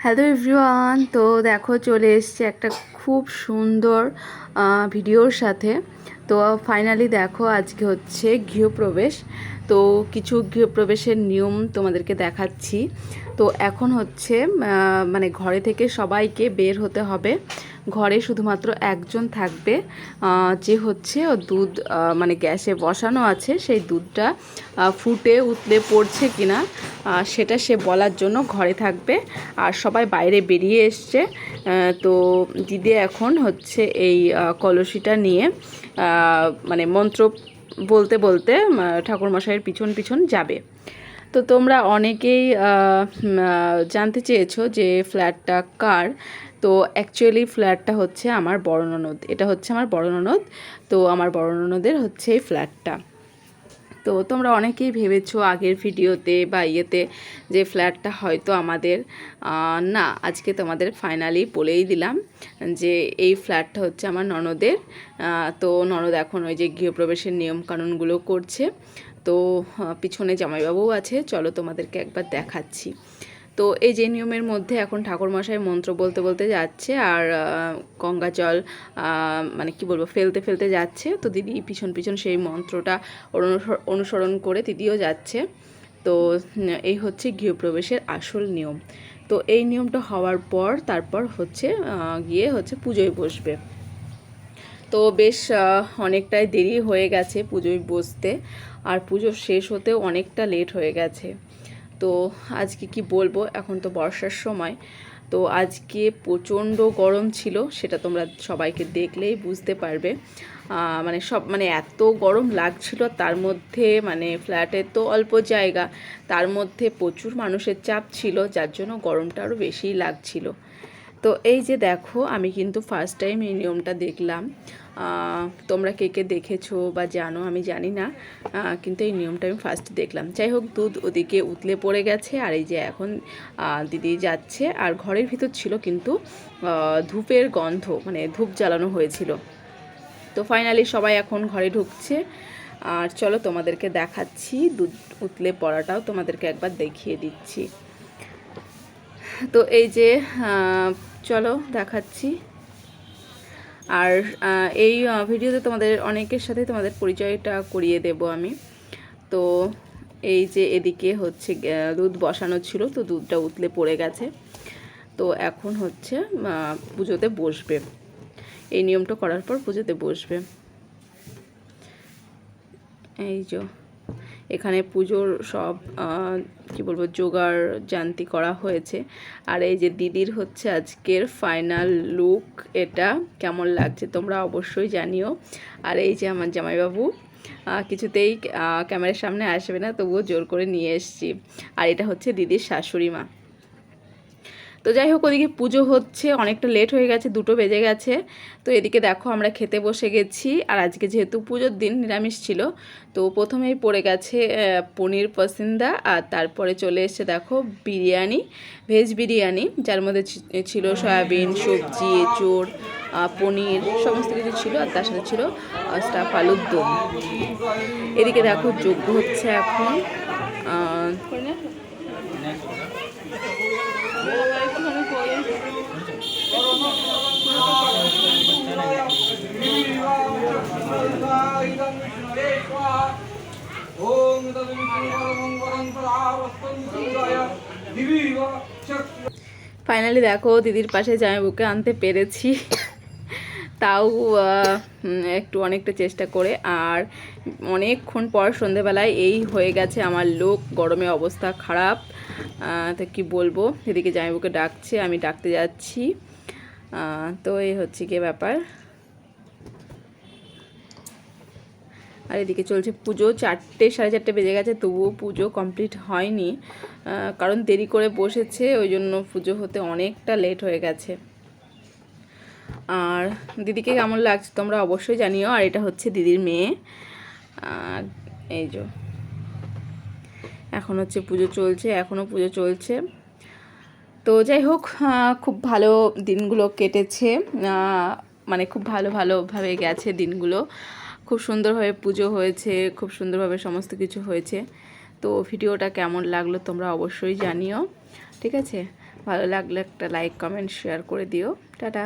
Hello everyone, তো দেখো চলে এসছে একটা খুব সুন্দর ভিডিওর সাথে। তো ফাইনালি দেখো আজকে হচ্ছে গৃহপ্রবেশ। তো কিছু গৃহপ্রবেশের নিয়ম তোমাদেরকে দেখাচ্ছি। তো এখন হচ্ছে মানে ঘরে থেকে সবাইকে বের হতে হবে। ঘরে শুধুমাত্র একজন থাকবে, যে হচ্ছে ও দুধ মানে গ্যাসে বসানো আছে, সেই দুধটা ফুটে উতলে পড়ছে কিনা সেটা সে বলার জন্য ঘরে থাকবে। আর সবাই বাইরে বেরিয়ে এসছে। তো দিদি এখন হচ্ছে এই কলসিটা নিয়ে মানে মন্ত্র বলতে বলতে ঠাকুরমশাইয়ের পিছন পিছন যাবে। তো তোমরা অনেকেই জানতে চেয়েছো যে ফ্ল্যাটটা কার। তো অ্যাকচুয়ালি ফ্ল্যাটটা হচ্ছে আমার বড় ননদ, এটা হচ্ছে আমার বড় ননদ। তো আমার বড় ননদের হচ্ছে এই ফ্ল্যাটটা। তো তোমরা অনেকেই ভেবেছো আগের ভিডিওতে বা ইয়েতে যে ফ্ল্যাটটা হয়তো আমাদের, না, আজকে তোমাদের ফাইনালি বলেই দিলাম যে এই ফ্ল্যাটটা হচ্ছে আমার ননদের। তো ননদ এখন ওই যে গৃহপ্রবেশের নিয়মকানুনগুলো করছে। তো পিছনে জামাইবাবুও আছে, চলো তোমাদেরকে একবার দেখাচ্ছি। তো এই যে নিয়মের মধ্যে এখন ঠাকুরমশাই মন্ত্র বলতে বলতে যাচ্ছে, আর গঙ্গা জল মানে কি বলবো ফেলতে ফেলতে যাচ্ছে। তো দিদি পিছন পিছন সেই মন্ত্রটা অনুসরণ করে দিদিও যাচ্ছে। তো এই হচ্ছে গৃহপ্রবেশের আসল নিয়ম। তো এই নিয়মটা হওয়ার পর তারপর হচ্ছে গিয়ে হচ্ছে পুজোয় বসবে। তো বেশ অনেকটাই দেরি হয়ে গেছে পুজোয় বসতে, আর পুজো শেষ হতেও অনেকটা লেট হয়ে গেছে। তো আজকে কি বলবো, এখন তো বর্ষার সময়। তো আজকে প্রচণ্ড গরম ছিল, সেটা তোমরা সবাইকে দেখলেই বুঝতে পারবে। মানে এত গরম লাগছিল, তার মধ্যে মানে ফ্ল্যাটে তো অল্প জায়গা, তার মধ্যে প্রচুর মানুষের চাপ ছিল, যার জন্য গরমটা আরও বেশিই লাগছিল। তো এই যে দেখো, আমি কিন্তু ফার্স্ট টাইম এই নিয়মটা দেখলাম। তোমরা কে কে দেখেছো বা জানো আমি জানি না, কিন্তু এই নিয়মটা আমি ফার্স্ট দেখলাম। যাই হোক, দুধ ওদিকে উতলে পড়ে গেছে, আর এই যে এখন দিদি যাচ্ছে। আর ঘরের ভিতর ছিল কিন্তু ধূপের গন্ধ, মানে ধূপ জ্বালানো হয়েছিল। তো ফাইনালি সবাই এখন ঘরে ঢুকছে। আর চলো তোমাদেরকে দেখাচ্ছি, দুধ উতলে পড়াটাও তোমাদেরকে একবার দেখিয়ে দিচ্ছি। তো এই যে চলো দেখাচ্ছি। আর এই ভিডিওতে তোমাদের অনেকের সাথে তোমাদের পরিচয়টা করিয়ে দেব আমি। তো এই যে এদিকে হচ্ছে দুধ বসানো ছিল, তো দুধটা উতলে পড়ে গেছে। তো এখন হচ্ছে পুজোতে বসবে, এই নিয়মটা করার পর পুজোতে বসবে। এই যে এখানে পুজোর সব কি বলবো জোগাড় জান্তি করা হয়েছে। আর এই যে দিদির হচ্ছে আজকের ফাইনাল লুক, এটা কেমন লাগছে তোমরা অবশ্যই জানিও। আর এই যে আমার জামাইবাবু কিছুতেই ক্যামেরার সামনে আসবে না, তবুও জোর করে নিয়ে এসেছি। আর এটা হচ্ছে দিদির শাশুড়ি মা। তো যাই হোক, ওদিকে পুজো হচ্ছে, অনেকটা লেট হয়ে গেছে, 2টো বেজে গেছে। তো এদিকে দেখো আমরা খেতে বসে গেছি। আর আজকে যেহেতু পুজোর দিন নিরামিষ ছিল, তো প্রথমেই পড়ে গেছে পনির পসিন্দা, আর তারপরে চলে এসছে দেখো বিরিয়ানি, ভেজ বিরিয়ানি, যার মধ্যে ছিল সয়াবিন, সবজি, এঁচোড়, পনির, সমস্ত কিছু ছিল। আর তার সাথে ছিল স্টাফ আলুর দম। এদিকে দেখো যজ্ঞ হচ্ছে এখন। ফাইনালি দেখো দিদির পাশে জামাইবাবুকে আনতে পেরেছি, তাও একটু অনেকটা চেষ্টা করে। আর অনেকক্ষণ পর সন্ধেবেলায় এই হয়ে গেছে আমার লোক, গরমে অবস্থা খারাপ। তো কি বলবো, এদিকে জামাইবাবুকে ডাকছে, আমি ডাকতে যাচ্ছি। তো এই হচ্ছে কি ব্যাপার। আর এদিকে চলছে পুজো, 4টে সাড়ে 4টে বেজে গেছে, তবুও পুজো কমপ্লিট হয়নি, কারণ দেরি করে বসেছে, ওই জন্য পুজো হতে অনেকটা লেট হয়ে গেছে। আর দিদিকে কেমন লাগছে তোমরা অবশ্যই জানিও। আর এটা হচ্ছে দিদির মেয়ে। এই যে এখন হচ্ছে পুজো চলছে, এখনও পুজো চলছে। তো যাই হোক, খুব ভালো দিনগুলো কেটেছে, মানে খুব ভালোভাবে গেছে দিনগুলো। খুব সুন্দরভাবে পুজো হয়েছে, খুব সুন্দরভাবে সমস্ত কিছু হয়েছে। তো ভিডিওটা কেমন লাগলো তোমরা অবশ্যই জানিও, ঠিক আছে। ভালো লাগলে একটা লাইক কমেন্ট শেয়ার করে দিও। টাটা।